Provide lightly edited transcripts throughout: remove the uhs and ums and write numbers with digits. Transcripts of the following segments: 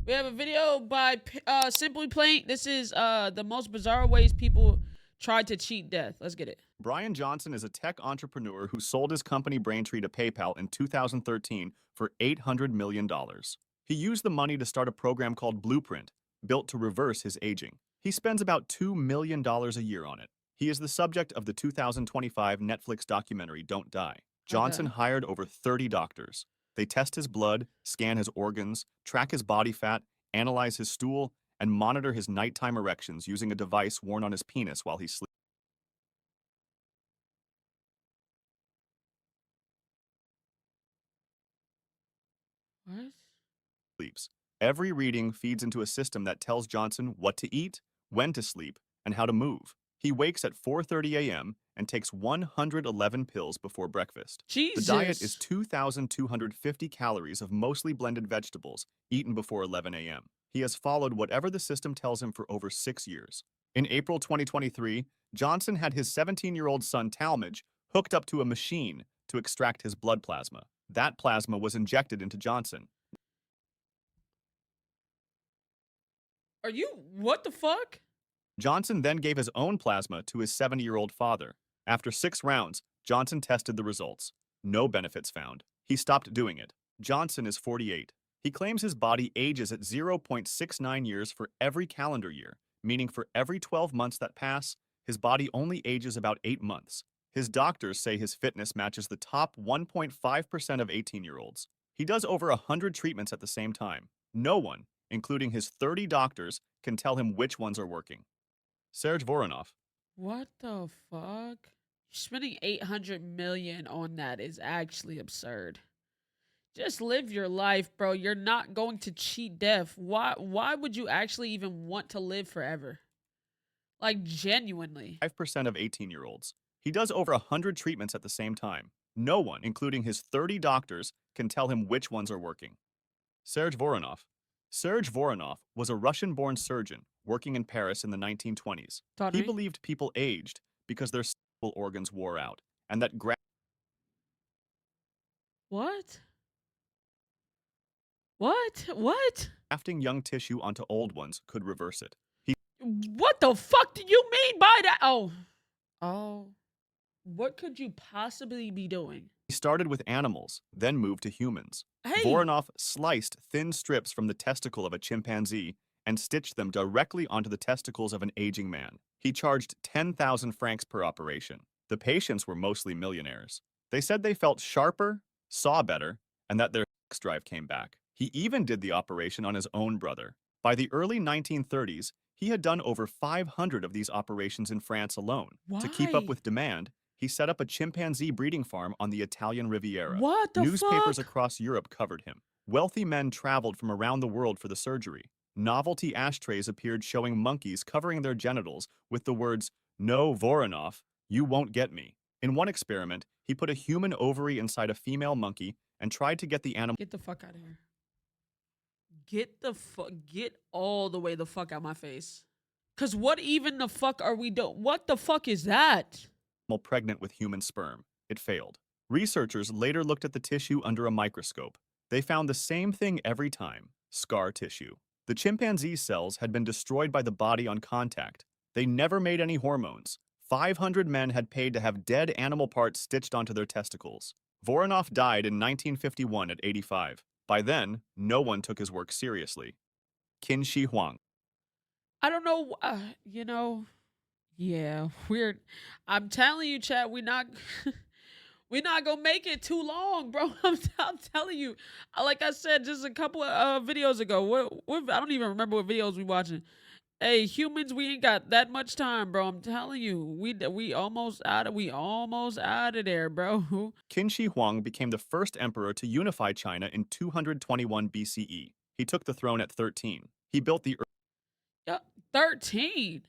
We have a video by Simply Plain. This is the most bizarre ways people try to cheat death. Let's get it. Bryan Johnson is a tech entrepreneur who sold his company Braintree to PayPal in 2013 for $800 million. He used the money to start a program called Blueprint, built to reverse his aging. He spends about $2 million a year on it. He is the subject of the 2025 Netflix documentary Don't Die. Johnson hired over 30 doctors. They test his blood, scan his organs, track his body fat, analyze his stool, and monitor his nighttime erections using a device worn on his penis while he sleeps. What? Every reading feeds into a system that tells Johnson what to eat, when to sleep, and how to move. He wakes at 4:30 a.m. and takes 111 pills before breakfast. Jesus. The diet is 2,250 calories of mostly blended vegetables, eaten before 11 a.m. He has followed whatever the system tells him for over 6 years. In April 2023, Johnson had his 17-year-old son Talmadge hooked up to a machine to extract his blood plasma. That plasma was injected into Johnson. Are you? What the fuck? Johnson then gave his own plasma to his 70-year-old father. After 6 rounds, Johnson tested the results. No benefits found. He stopped doing it. Johnson is 48. He claims his body ages at 0.69 years for every calendar year, meaning for every 12 months that pass, his body only ages about 8 months. His doctors say his fitness matches the top 1.5% of 18-year-olds. He does over 100 treatments at the same time. No one, including his 30 doctors, can tell him which ones are working. Serge Voronov. What the fuck? Spending 800 million on that is actually absurd. Just live your life, bro. You're not going to cheat death. Why would you actually even want to live forever? Like, genuinely. 5% of 18-year-olds. He does over 100 treatments at the same time. No one, including his 30 doctors, can tell him which ones are working. Serge Voronov. Serge Voronov was a Russian-born surgeon working in Paris in the 1920s. He believed people aged because their sexual organs wore out, and that What? What? grafting young tissue onto old ones could reverse it. What the fuck do you mean by that? Oh. What could you possibly be doing? He started with animals, then moved to humans. Hey. Voronov sliced thin strips from the testicle of a chimpanzee and stitched them directly onto the testicles of an aging man. He charged 10,000 francs per operation. The patients were mostly millionaires. They said they felt sharper, saw better, and that their sex drive came back. He even did the operation on his own brother. By the early 1930s, he had done over 500 of these operations in France alone. Why? To keep up with demand, he set up a chimpanzee breeding farm on the Italian Riviera. What the Newspapers fuck? across Europe covered him. Wealthy men traveled from around the world for the surgery. Novelty ashtrays appeared showing monkeys covering their genitals with the words, "No, Voronov, you won't get me." In one experiment, he put a human ovary inside a female monkey and tried to get the animal. Get the fuck out of here. Get all the way the fuck out my face. Cause what even the fuck are we doing? What the fuck is that? Pregnant with human sperm. It failed. Researchers later looked at the tissue under a microscope. They found the same thing every time: scar tissue. The chimpanzee cells had been destroyed by the body on contact. They never made any hormones. 500 men had paid to have dead animal parts stitched onto their testicles. Voronov died in 1951 at 85. By then, no one took his work seriously. Qin Shi Huang. I don't know. Yeah, weird. I'm telling you, chat, we're not gonna make it too long, bro. I'm telling you. Like I said, just a couple of videos ago. What I don't even remember what videos we watching. Hey, humans, we ain't got that much time, bro. I'm telling you, we almost out of there, bro. Qin Shi Huang became the first emperor to unify China in 221 BCE. He took the throne at 13. He built the 13.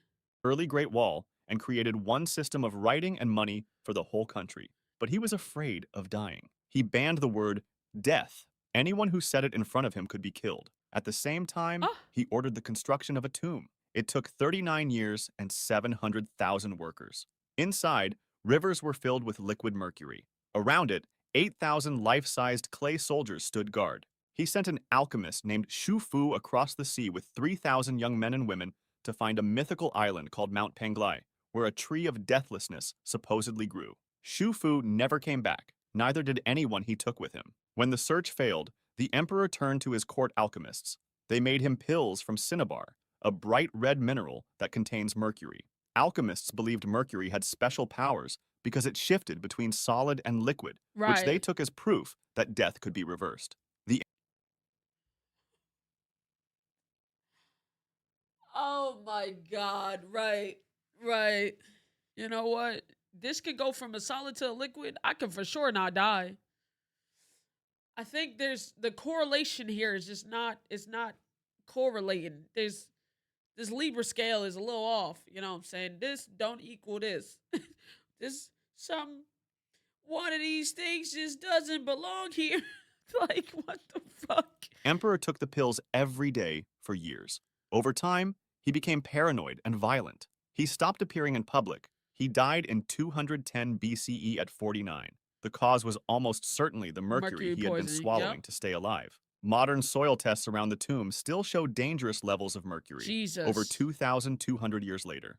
early Great Wall and created one system of writing and money for the whole country. But he was afraid of dying. He banned the word death. Anyone who said it in front of him could be killed. At the same time, he ordered the construction of a tomb. It took 39 years and 700,000 workers. Inside, rivers were filled with liquid mercury. Around it, 8,000 life-sized clay soldiers stood guard. He sent an alchemist named Shu Fu across the sea with 3,000 young men and women to find a mythical island called Mount Panglai, where a tree of deathlessness supposedly grew. Shu Fu never came back, neither did anyone he took with him. When the search failed, the emperor turned to his court alchemists. They made him pills from cinnabar, a bright red mineral that contains mercury. Alchemists believed mercury had special powers because it shifted between solid and liquid, which they Right. took as proof that death could be reversed. The Oh my God. Right. Right. You know what? This could go from a solid to a liquid. I could for sure not die. I think there's the correlation here is just not it's not correlating. There's this Libra scale is a little off. You know what I'm saying? This don't equal this. This some one of these things just doesn't belong here. Like what the fuck? emperor took the pills every day for years. Over time, he became paranoid and violent. He stopped appearing in public. He died in 210 BCE at 49. The cause was almost certainly the mercury Mercury he had been poisoning. Yep. swallowing to stay alive. Modern soil tests around the tomb still show dangerous levels of mercury over Jesus. 2,200 years later.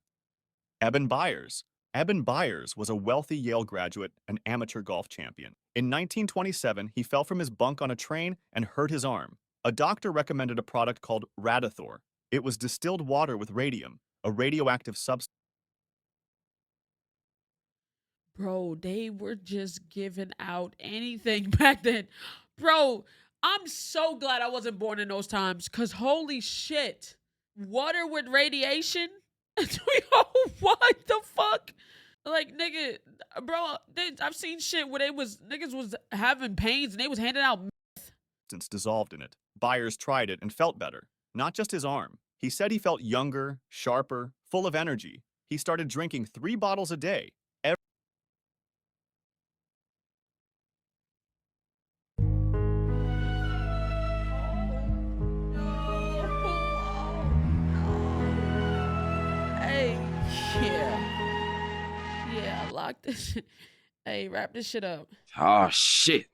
Eben Byers. Eben Byers was a wealthy Yale graduate and amateur golf champion. In 1927, he fell from his bunk on a train and hurt his arm. A doctor recommended a product called Radithor. It was distilled water with radium, a radioactive substance. Bro, they were just giving out anything back then. Bro, I'm so glad I wasn't born in those times because holy shit. Water with radiation? What the fuck? Like, nigga, bro, I've seen shit where niggas was having pains and they was handing out. Dissolved in it. Byers tried it and felt better. Not just his arm. He said he felt younger, sharper, full of energy. He started drinking 3 bottles a day. Hey, yeah, lock this shit. Hey, wrap this shit up. Oh, shit.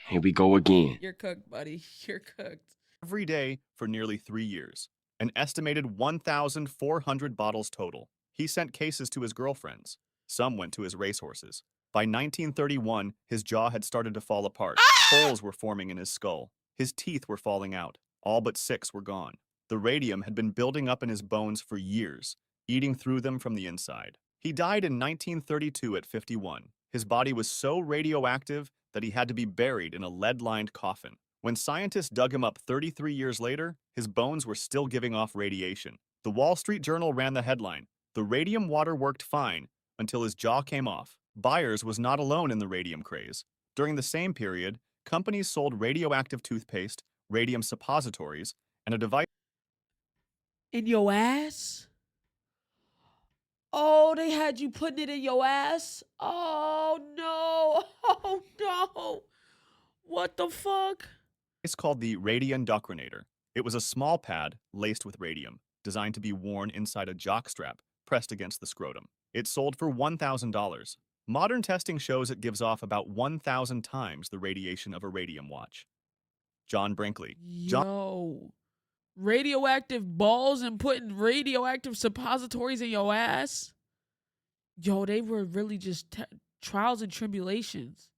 Here we go again. You're cooked, buddy. You're cooked. Every day for nearly 3 years. An estimated 1,400 bottles total. He sent cases to his girlfriends. Some went to his racehorses. By 1931, his jaw had started to fall apart. Holes were forming in his skull. His teeth were falling out. All but 6 were gone. The radium had been building up in his bones for years, eating through them from the inside. He died in 1932 at 51. His body was so radioactive that he had to be buried in a lead-lined coffin. When scientists dug him up 33 years later, his bones were still giving off radiation. The Wall Street Journal ran the headline, "The radium water worked fine until his jaw came off." Byers was not alone in the radium craze. During the same period, companies sold radioactive toothpaste, radium suppositories, and a device In your ass? Oh, they had you putting it in your ass? Oh, no. Oh, no. What the fuck? called the radioendocrinator. It was a small pad laced with radium, designed to be worn inside a jockstrap pressed against the scrotum. It sold for $1,000. Modern testing shows it gives off about 1,000 times the radiation of a radium watch. John Brinkley. Yo. Radioactive balls and putting radioactive suppositories in your ass? Yo, they were really just trials and tribulations.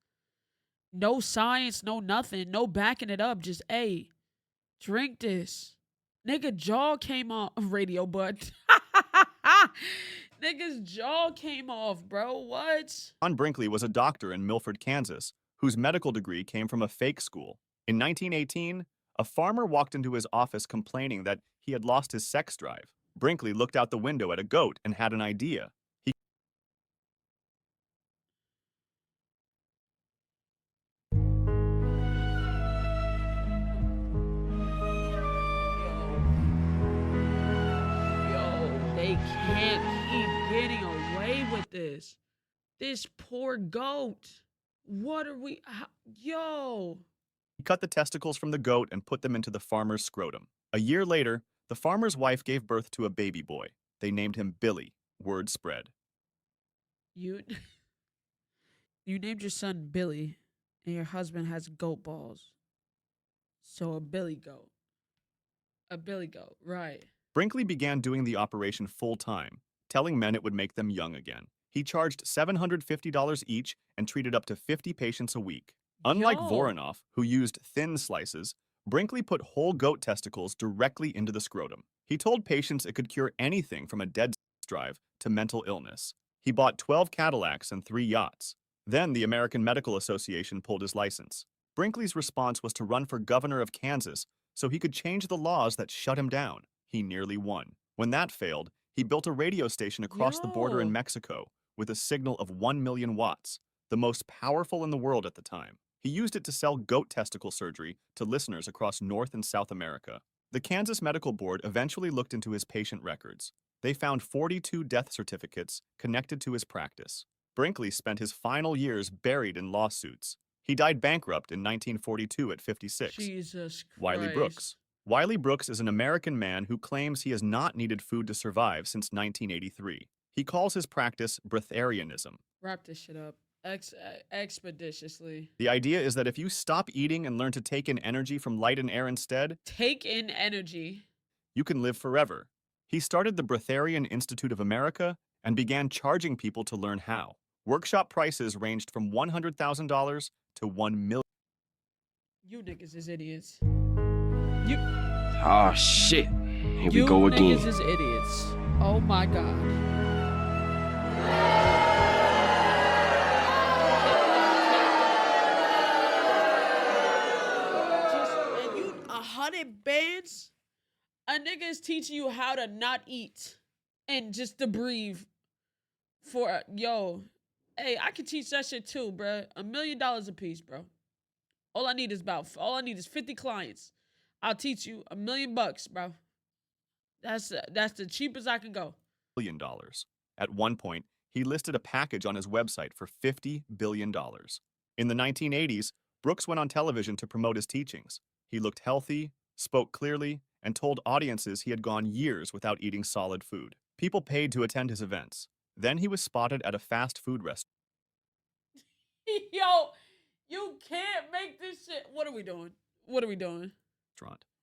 No science, no nothing, no backing it up. Just, hey, drink this. Nigga jaw came off. Radio butt. Nigga's jaw came off, bro. What? John Brinkley was a doctor in Milford, Kansas, whose medical degree came from a fake school. In 1918, a farmer walked into his office complaining that he had lost his sex drive. Brinkley looked out the window at a goat and had an idea. Yo, they can't keep getting away with this. This poor goat. What are we? Yo. He cut the testicles from the goat and put them into the farmer's scrotum. A year later, the farmer's wife gave birth to a baby boy. They named him Billy. Word spread. You named your son Billy, and your husband has goat balls. So a billy goat. A billy goat, right. Brinkley began doing the operation full-time, telling men it would make them young again. He charged $750 each and treated up to 50 patients a week. Unlike Yo. Voronov, who used thin slices, Brinkley put whole goat testicles directly into the scrotum. He told patients it could cure anything from a dead drive to mental illness. He bought 12 Cadillacs and 3 yachts. Then the American Medical Association pulled his license. Brinkley's response was to run for governor of Kansas so he could change the laws that shut him down. He nearly won. When that failed, he built a radio station across the border in Yo. Mexico with a signal of 1 million watts, the most powerful in the world at the time. He used it to sell goat testicle surgery to listeners across North and South America. The Kansas Medical Board eventually looked into his patient records. They found 42 death certificates connected to his practice. Brinkley spent his final years buried in lawsuits. He died bankrupt in 1942 at 56. Jesus Christ. Wiley Brooks. Wiley Brooks is an American man who claims he has not needed food to survive since 1983. He calls his practice breatharianism. Wrap this shit up. Expeditiously. The idea is that if you stop eating and learn to take in energy from light and air instead, Take in energy. you can live forever. He started the Breatharian Institute of America and began charging people to learn how. Workshop prices ranged from $100,000 to $1 million. You niggas is idiots. Oh shit. Here we You go again. niggas is idiots. Oh my god. And you 100 bands? A nigga is teaching you how to not eat and just to breathe for yo. Hey, I can teach that shit too, bro. $1 million a piece, bro. All I need is 50 clients. I'll teach you $1 million, bro. That's the cheapest I can go. At one point, he listed a package on his website for $50 billion. In the 1980s, Brooks went on television to promote his teachings. He looked healthy, spoke clearly, and told audiences he had gone years without eating solid food. People paid to attend his events. Then he was spotted at a fast food restaurant. Yo, you can't make this shit. What are we doing? What are we doing?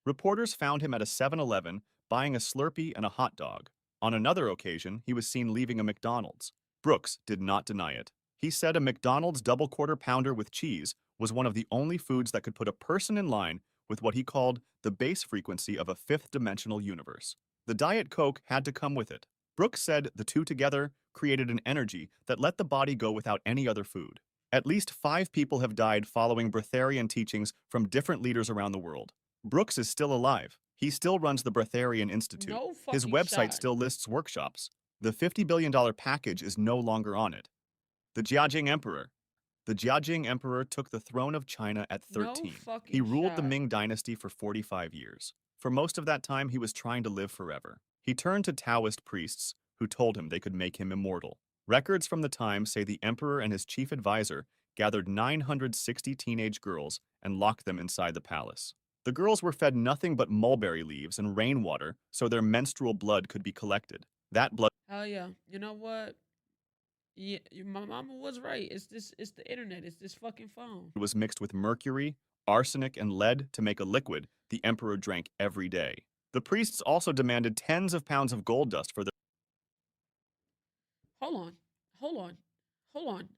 Reporters found him at a 7-Eleven buying a Slurpee and a hot dog. On another occasion, he was seen leaving a McDonald's. Brooks did not deny it. He said a McDonald's double quarter pounder with cheese was one of the only foods that could put a person in line with what he called the base frequency of a fifth-dimensional universe. The Diet Coke had to come with it. Brooks said the two together created an energy that let the body go without any other food. At least 5 people have died following breatharian teachings from different leaders around the world. Brooks is still alive. He still runs the Breatharian Institute. No His fucking website shot. still lists workshops. The $50 billion package is no longer on it. The Jiajing Emperor. The Jiajing Emperor took the throne of China at 13. No fucking He ruled the shot. Ming dynasty for 45 years. For most of that time, he was trying to live forever. He turned to Taoist priests who told him they could make him immortal. Records from the time say the emperor and his chief advisor gathered 960 teenage girls and locked them inside the palace. The girls were fed nothing but mulberry leaves and rainwater so their menstrual blood could be collected. That blood Hell yeah. You know what? Yeah, my mama was right. It's the internet. It's this fucking phone. was mixed with mercury, arsenic, and lead to make a liquid the emperor drank every day. The priests also demanded tens of pounds of gold dust for their Hold on.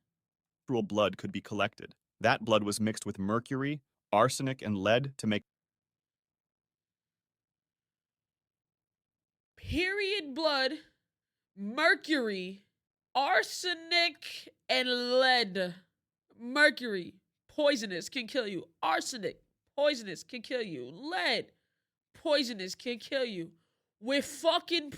menstrual blood could be collected. That blood was mixed with mercury, arsenic, and lead to make Period blood, mercury, arsenic, and lead. Mercury, poisonous, can kill you. Arsenic, poisonous, can kill you. Lead, poisonous, can kill you. With fucking...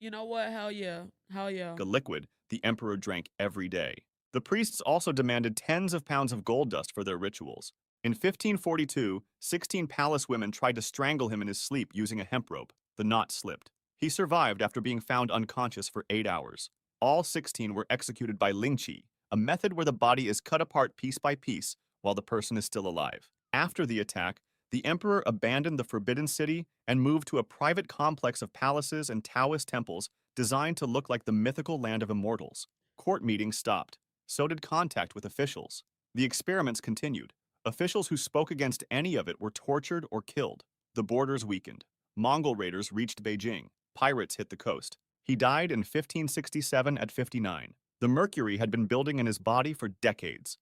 You know what? Hell yeah. Hell yeah. a liquid the emperor drank every day. The priests also demanded tens of pounds of gold dust for their rituals. In 1542, 16 palace women tried to strangle him in his sleep using a hemp rope. The knot slipped. He survived after being found unconscious for 8 hours. All 16 were executed by lingqi, a method where the body is cut apart piece by piece while the person is still alive. After the attack, the emperor abandoned the Forbidden City and moved to a private complex of palaces and Taoist temples designed to look like the mythical land of immortals. Court meetings stopped. So did contact with officials. The experiments continued. Officials who spoke against any of it were tortured or killed. The borders weakened. Mongol raiders reached Beijing. Pirates hit the coast. He died in 1567 at 59. The mercury had been building in his body for decades.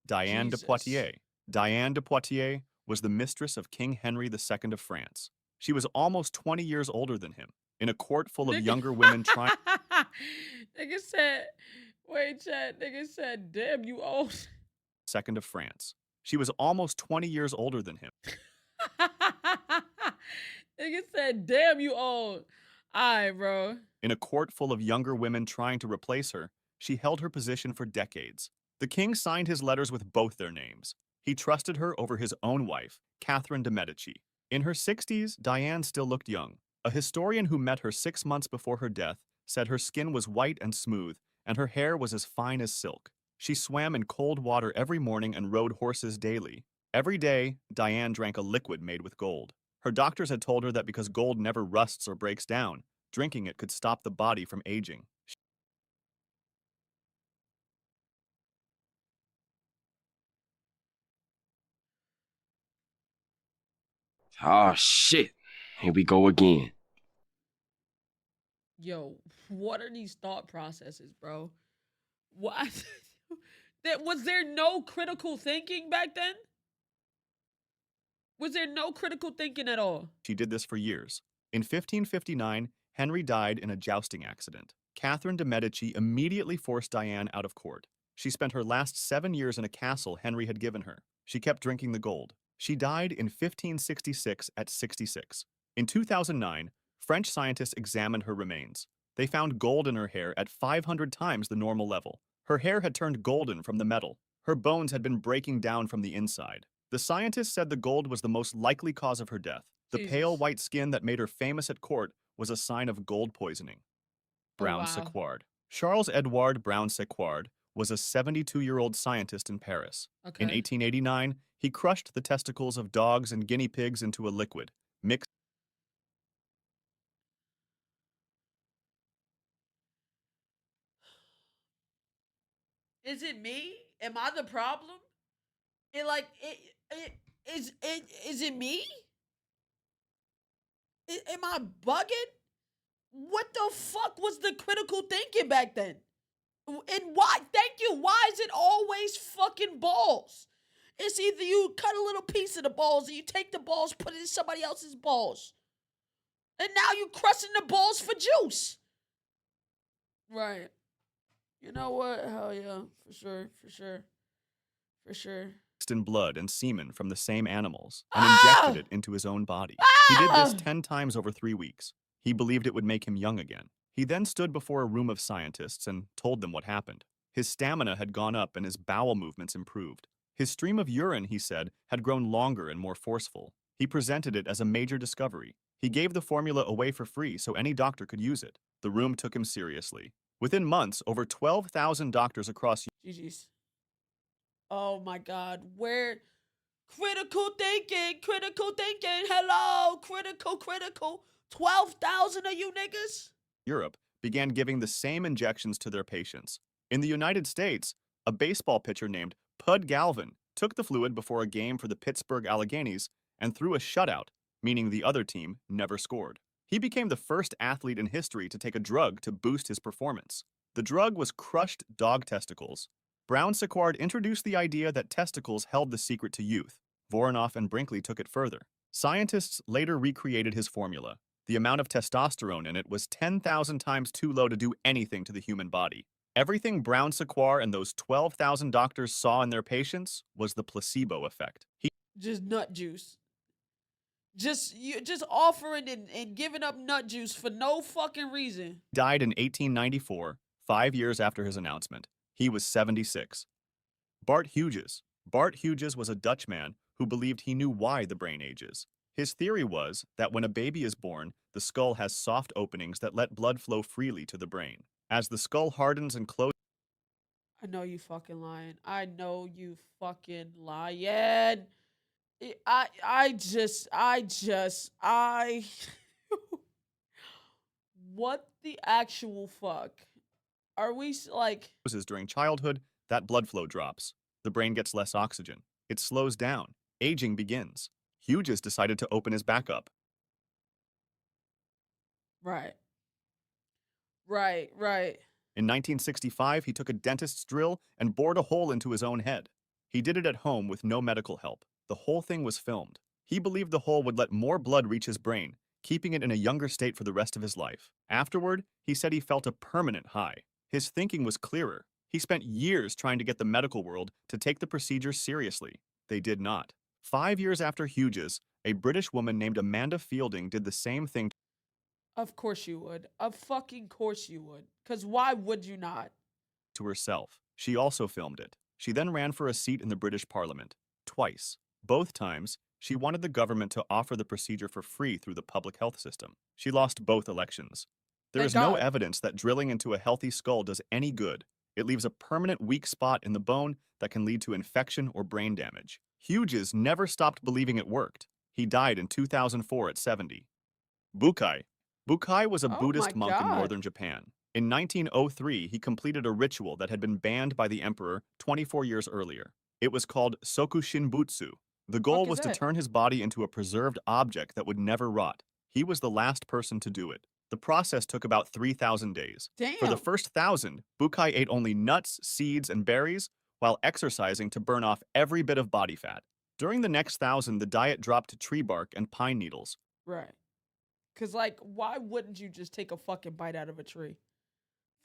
Diane de Jesus. Poitiers. Diane de Poitiers was the mistress of King Henry II of France. She was almost 20 years older than him. In a court full of younger women trying... Nigga said, wait, chat. Nigga said, damn, you old. Second of France. She was almost 20 years older than him. Nigga said, damn, you old. Alright, bro. In a court full of younger women trying to replace her, she held her position for decades. The king signed his letters with both their names. He trusted her over his own wife, Catherine de Medici. In her 60s, Diane still looked young. A historian who met her 6 months before her death said her skin was white and smooth, and her hair was as fine as silk. She swam in cold water every morning and rode horses daily. Every day, Diane drank a liquid made with gold. Her doctors had told her that because gold never rusts or breaks down, drinking it could stop the body from aging. Oh shit. Here we go again. Yo, what are these thought processes, bro? What? Was there no critical thinking back then? Was there no critical thinking at all? She did this for years. In 1559, Henry died in a jousting accident. Catherine de Medici immediately forced Diane out of court. She spent her last 7 years in a castle Henry had given her. She kept drinking the gold. She died in 1566 at 66. In 2009, French scientists examined her remains. They found gold in her hair at 500 times the normal level. Her hair had turned golden from the metal. Her bones had been breaking down from the inside. The scientists said the gold was the most likely cause of her death. The Jesus. pale white skin that made her famous at court was a sign of gold poisoning. Oh, wow. Brown-Séquard. Charles-Edouard Brown-Séquard was a 72-year-old scientist in Paris. Okay. In 1889, he crushed the testicles of dogs and guinea pigs into a liquid, mixed. Is it me? Am I the problem? Is it me? Am I bugging? What the fuck was the critical thinking back then? And why? Thank you. Why is it always fucking balls? It's either you cut a little piece of the balls or you take the balls, put it in somebody else's balls. And now you crushing the balls for juice. Right. You know what? Hell yeah. For sure. For sure. For sure. In blood and semen from the same animals and injected it into his own body. He did this 10 times over 3 weeks. He believed it would make him young again. He then stood before a room of scientists and told them what happened. His stamina had gone up and his bowel movements improved. His stream of urine, he said, had grown longer and more forceful. He presented it as a major discovery. He gave the formula away for free so any doctor could use it. The room took him seriously. Within months, over 12,000 doctors across... GG's. Oh my God. Where? Critical thinking. Hello. Critical. 12,000 of you niggas? Europe began giving the same injections to their patients. In the United States, a baseball pitcher named Pud Galvin took the fluid before a game for the Pittsburgh Alleghenies and threw a shutout, meaning the other team never scored. He became the first athlete in history to take a drug to boost his performance. The drug was crushed dog testicles. Brown-Séquard introduced the idea that testicles held the secret to youth. Voronov and Brinkley took it further. Scientists later recreated his formula. The amount of testosterone in it was 10,000 times too low to do anything to the human body. Everything Brown-Séquard and those 12,000 doctors saw in their patients was the placebo effect. Just nut juice. Just offering and giving up nut juice for no fucking reason. Died in 1894, 5 years after his announcement. He was 76. Bart Huges. Bart Huges was a Dutchman who believed he knew why the brain ages. His theory was that when a baby is born, the skull has soft openings that let blood flow freely to the brain. As the skull hardens and closes... I know you fucking lying. I know you fucking lying. What the actual fuck? Are we like... During childhood, that blood flow drops. The brain gets less oxygen. It slows down. Aging begins. Huges decided to open his back up. Right. Right. In 1965, he took a dentist's drill and bored a hole into his own head. He did it at home with no medical help. The whole thing was filmed. He believed the hole would let more blood reach his brain, keeping it in a younger state for the rest of his life. Afterward, he said he felt a permanent high. His thinking was clearer. He spent years trying to get the medical world to take the procedure seriously. They did not. 5 years after Huges, a British woman named Amanda Fielding did the same thing Of course you would. Of fucking course you would. Because why would you not? to herself. She also filmed it. She then ran for a seat in the British Parliament. Twice. Both times, she wanted the government to offer the procedure for free through the public health system. She lost both elections. There Thank is no God. evidence that drilling into a healthy skull does any good. It leaves a permanent weak spot in the bone that can lead to infection or brain damage. Huges never stopped believing it worked. He died in 2004 at 70. Bukai. Bukai was a Oh Buddhist my monk in God. northern Japan. In 1903, he completed a ritual that had been banned by the emperor 24 years earlier. It was called Sokushinbutsu. The goal Fuck is was to that? turn his body into a preserved object that would never rot. He was the last person to do it. The process took about 3,000 days. For the Damn. first 1,000, Bukai ate only nuts, seeds, and berries while exercising to burn off every bit of body fat. During the next 1,000, the diet dropped to tree bark and pine needles. Right. Because, like, why wouldn't you just take a fucking bite out of a tree?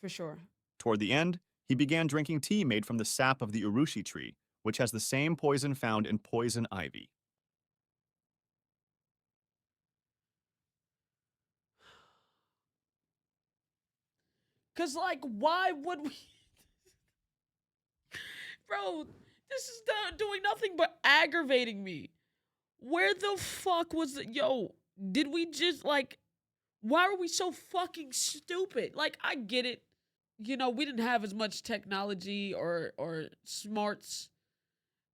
For sure. Toward the end, he began drinking tea made from the sap of the urushi tree, which has the same poison found in poison ivy. Because, like, why would we? Bro, this is doing nothing but aggravating me. Where the fuck was the. Yo, did we just, like. Why are we so fucking stupid? Like, I get it. You know, we didn't have as much technology or smarts.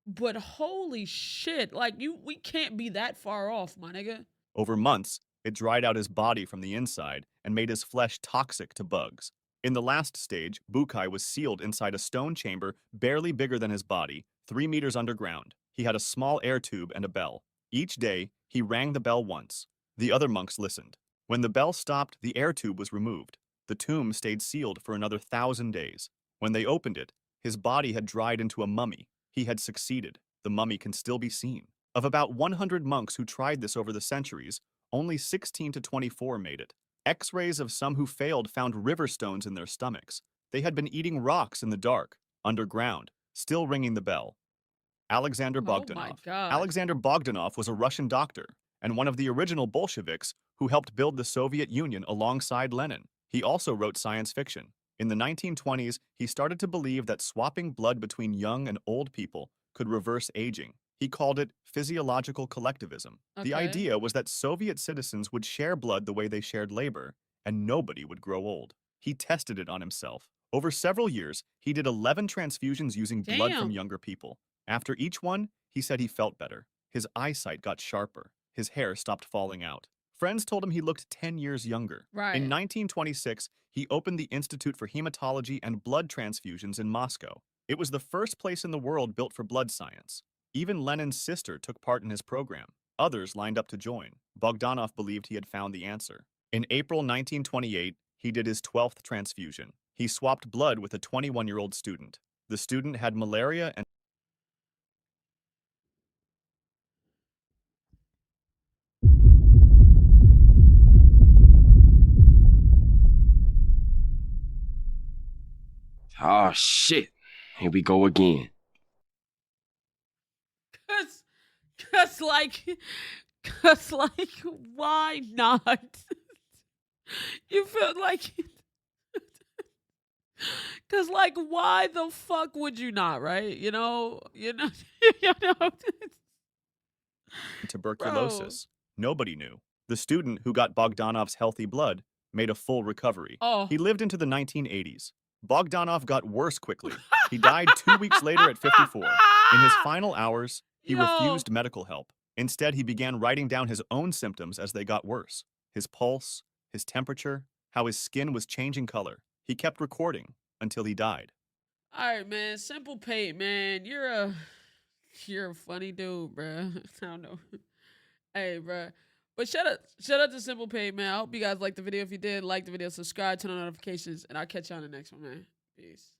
But holy shit. Like, we can't be that far off, my nigga. Over months, it dried out his body from the inside and made his flesh toxic to bugs. In the last stage, Bukai was sealed inside a stone chamber barely bigger than his body, 3 meters underground. He had a small air tube and a bell. Each day, he rang the bell once. The other monks listened. When the bell stopped, the air tube was removed. The tomb stayed sealed for another 1,000 days. When they opened it, his body had dried into a mummy. He had succeeded. The mummy can still be seen. Of about 100 monks who tried this over the centuries, only 16 to 24 made it. X-rays of some who failed found river stones in their stomachs. They had been eating rocks in the dark, underground, still ringing the bell. Alexander Oh my Bogdanov. God. Alexander Bogdanov was a Russian doctor and one of the original Bolsheviks who helped build the Soviet Union alongside Lenin. He also wrote science fiction. In the 1920s, he started to believe that swapping blood between young and old people could reverse aging. He called it physiological collectivism. The Okay. idea was that Soviet citizens would share blood the way they shared labor, and nobody would grow old. He tested it on himself. Over several years, he did 11 transfusions using blood from Damn. younger people. After each one, he said he felt better. His eyesight got sharper. His hair stopped falling out. Friends told him he looked 10 years younger. Right. In 1926, he opened the Institute for Hematology and Blood Transfusions in Moscow. It was the first place in the world built for blood science. Even Lenin's sister took part in his program. Others lined up to join. Bogdanov believed he had found the answer. In April 1928, he did his 12th transfusion. He swapped blood with a 21-year-old student. The student had malaria and Oh shit. Here we go again. Cause like, why not? You feel like, cause like, why the fuck would you not, right? You know, you know. tuberculosis. Nobody knew. The student who got Bogdanov's healthy blood made a full recovery. Oh. He lived into the 1980s. Bogdanov got worse quickly. He died 2 weeks later at 54. In his final hours, he Yo. refused medical help. Instead, he began writing down his own symptoms as they got worse. His pulse, his temperature, how his skin was changing color. He kept recording until he died. All right, man. Simple Pate, man. You're a You're a funny dude, bruh. I don't know. Hey, bruh. But shout out to Simple Pay, man. I hope you guys liked the video. If you did, like the video, subscribe, turn on notifications, and I'll catch you on the next one, man. Peace.